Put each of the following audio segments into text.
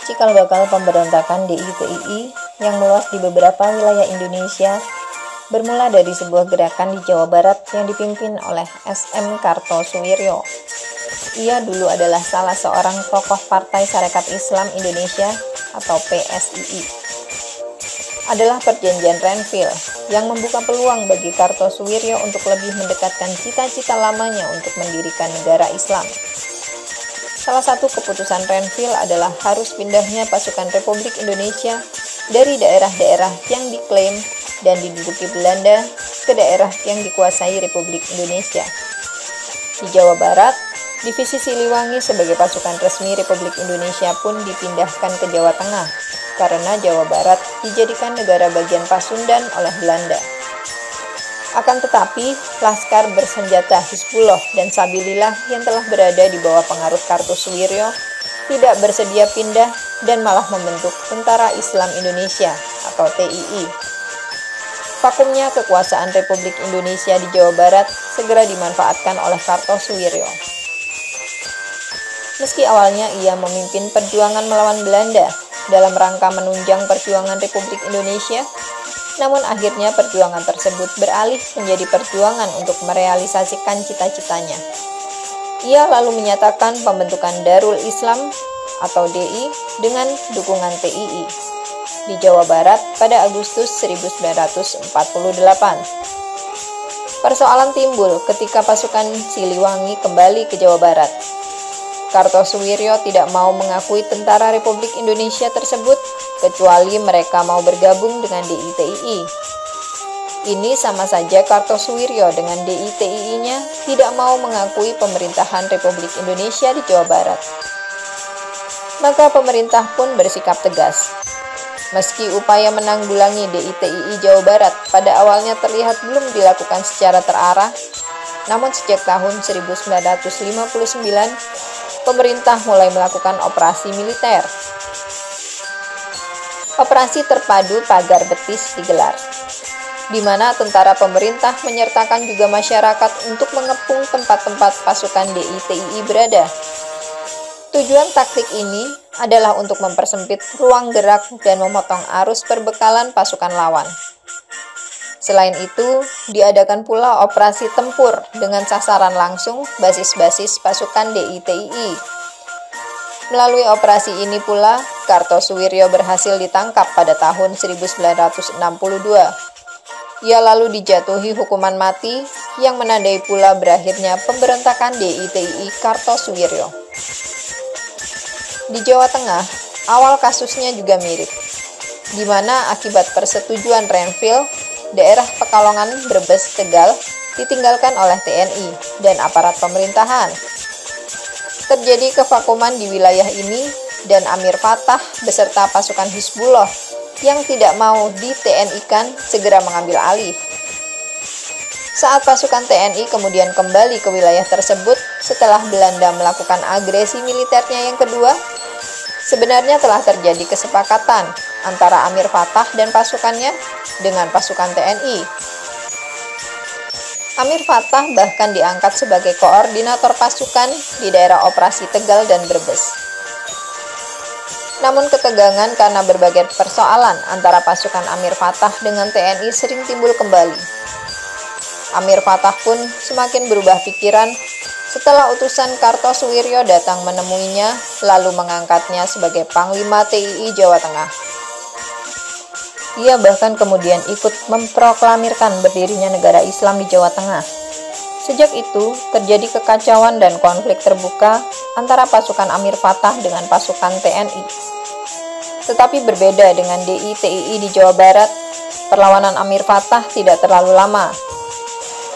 cikal bakal pemberontakan DITII yang meluas di beberapa wilayah Indonesia bermula dari sebuah gerakan di Jawa Barat yang dipimpin oleh SM Kartosuwiryo. Ia dulu adalah salah seorang tokoh Partai Sarekat Islam Indonesia atau PSII. Adalah perjanjian Renville yang membuka peluang bagi Kartosuwiryo untuk lebih mendekatkan cita-cita lamanya untuk mendirikan negara Islam. Salah satu keputusan Renville adalah harus pindahnya pasukan Republik Indonesia dari daerah-daerah yang diklaim dan diduduki Belanda ke daerah yang dikuasai Republik Indonesia. Di Jawa Barat, Divisi Siliwangi sebagai pasukan resmi Republik Indonesia pun dipindahkan ke Jawa Tengah karena Jawa Barat dijadikan negara bagian Pasundan oleh Belanda. Akan tetapi, Laskar bersenjata Hizbullah dan Sabilillah yang telah berada di bawah pengaruh Kartosuwiryo tidak bersedia pindah dan malah membentuk Tentara Islam Indonesia atau TII. Vakumnya kekuasaan Republik Indonesia di Jawa Barat segera dimanfaatkan oleh Kartosuwiryo. Meski awalnya ia memimpin perjuangan melawan Belanda dalam rangka menunjang perjuangan Republik Indonesia, namun akhirnya perjuangan tersebut beralih menjadi perjuangan untuk merealisasikan cita-citanya. Ia lalu menyatakan pembentukan Darul Islam atau DI dengan dukungan TII di Jawa Barat pada Agustus 1948. Persoalan timbul ketika pasukan Siliwangi kembali ke Jawa Barat. Kartosuwiryo tidak mau mengakui tentara Republik Indonesia tersebut kecuali mereka mau bergabung dengan DITII. Ini sama saja Kartosuwiryo dengan DITII-nya tidak mau mengakui pemerintahan Republik Indonesia di Jawa Barat. Maka pemerintah pun bersikap tegas. Meski upaya menanggulangi DITII Jawa Barat pada awalnya terlihat belum dilakukan secara terarah, namun sejak tahun 1959, pemerintah mulai melakukan operasi militer. Operasi Terpadu Pagar Betis digelar, di mana tentara pemerintah menyertakan juga masyarakat untuk mengepung tempat-tempat pasukan DITII berada. Tujuan taktik ini adalah untuk mempersempit ruang gerak dan memotong arus perbekalan pasukan lawan. Selain itu, diadakan pula operasi tempur dengan sasaran langsung basis-basis pasukan DITII. Melalui operasi ini pula, Kartosuwiryo berhasil ditangkap pada tahun 1962. Ia lalu dijatuhi hukuman mati yang menandai pula berakhirnya pemberontakan DITII Kartosuwiryo. Di Jawa Tengah, awal kasusnya juga mirip, di mana akibat persetujuan Renville, daerah Pekalongan, Brebes, Tegal ditinggalkan oleh TNI dan aparat pemerintahan. Terjadi kevakuman di wilayah ini dan Amir Fattah beserta pasukan Hizbullah yang tidak mau di TNI-kan segera mengambil alih. Saat pasukan TNI kemudian kembali ke wilayah tersebut setelah Belanda melakukan agresi militernya yang kedua, sebenarnya telah terjadi kesepakatan antara Amir Fattah dan pasukannya dengan pasukan TNI. Amir Fattah bahkan diangkat sebagai koordinator pasukan di daerah operasi Tegal dan Brebes. Namun ketegangan karena berbagai persoalan antara pasukan Amir Fattah dengan TNI sering timbul kembali. Amir Fattah pun semakin berubah pikiran setelah utusan Kartosuwiryo datang menemuinya lalu mengangkatnya sebagai Panglima TII Jawa Tengah. Ia bahkan kemudian ikut memproklamirkan berdirinya negara Islam di Jawa Tengah. Sejak itu, terjadi kekacauan dan konflik terbuka antara pasukan Amir Fattah dengan pasukan TNI. Tetapi berbeda dengan DITII di Jawa Barat, perlawanan Amir Fattah tidak terlalu lama.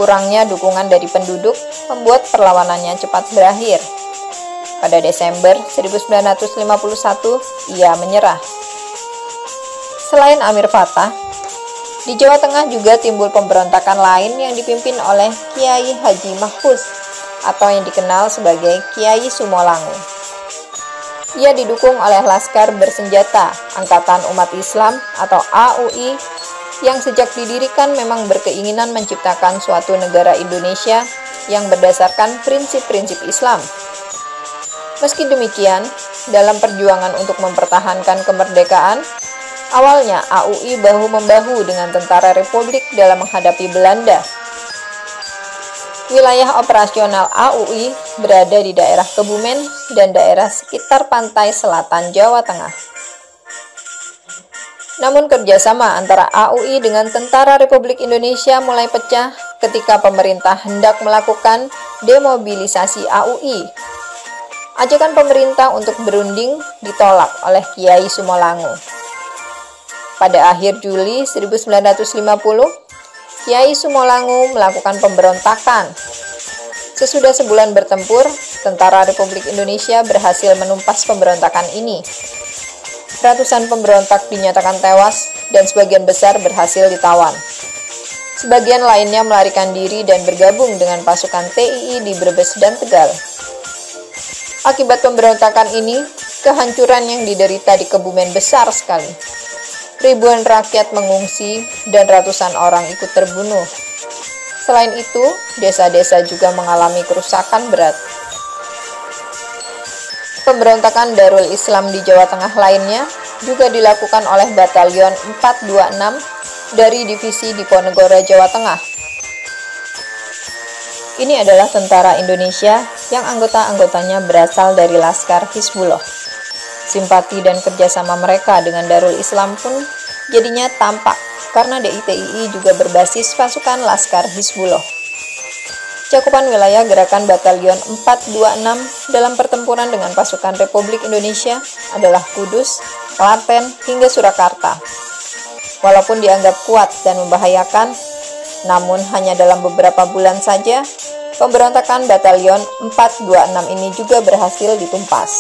Kurangnya dukungan dari penduduk membuat perlawanannya cepat berakhir. Pada Desember 1951, ia menyerah. Selain Amir Fattah, di Jawa Tengah juga timbul pemberontakan lain yang dipimpin oleh Kiai Haji Mahfuz atau yang dikenal sebagai Kiai Sumolangu. Ia didukung oleh Laskar Bersenjata Angkatan Umat Islam atau AUI yang sejak didirikan memang berkeinginan menciptakan suatu negara Indonesia yang berdasarkan prinsip-prinsip Islam. Meski demikian, dalam perjuangan untuk mempertahankan kemerdekaan, awalnya AUI bahu-membahu dengan Tentara Republik dalam menghadapi Belanda. Wilayah operasional AUI berada di daerah Kebumen dan daerah sekitar pantai selatan Jawa Tengah. Namun kerjasama antara AUI dengan Tentara Republik Indonesia mulai pecah ketika pemerintah hendak melakukan demobilisasi AUI. Ajakan pemerintah untuk berunding ditolak oleh Kiai Sumolango. Pada akhir Juli 1950, Kiai Sumolango melakukan pemberontakan. Sesudah sebulan bertempur, Tentara Republik Indonesia berhasil menumpas pemberontakan ini. Ratusan pemberontak dinyatakan tewas dan sebagian besar berhasil ditawan. Sebagian lainnya melarikan diri dan bergabung dengan pasukan TII di Brebes dan Tegal. Akibat pemberontakan ini, kehancuran yang diderita di Kebumen besar sekali. Ribuan rakyat mengungsi dan ratusan orang ikut terbunuh. Selain itu, desa-desa juga mengalami kerusakan berat. Pemberontakan Darul Islam di Jawa Tengah lainnya juga dilakukan oleh Batalion 426 dari Divisi Diponegoro, Jawa Tengah. Ini adalah tentara Indonesia yang anggota-anggotanya berasal dari Laskar Hizbullah. Simpati dan kerjasama mereka dengan Darul Islam pun jadinya tampak karena DITII juga berbasis pasukan Laskar Hizbullah. Cakupan wilayah gerakan Batalion 426 dalam pertempuran dengan pasukan Republik Indonesia adalah Kudus, Klaten, hingga Surakarta. Walaupun dianggap kuat dan membahayakan, namun hanya dalam beberapa bulan saja, pemberontakan Batalion 426 ini juga berhasil ditumpas.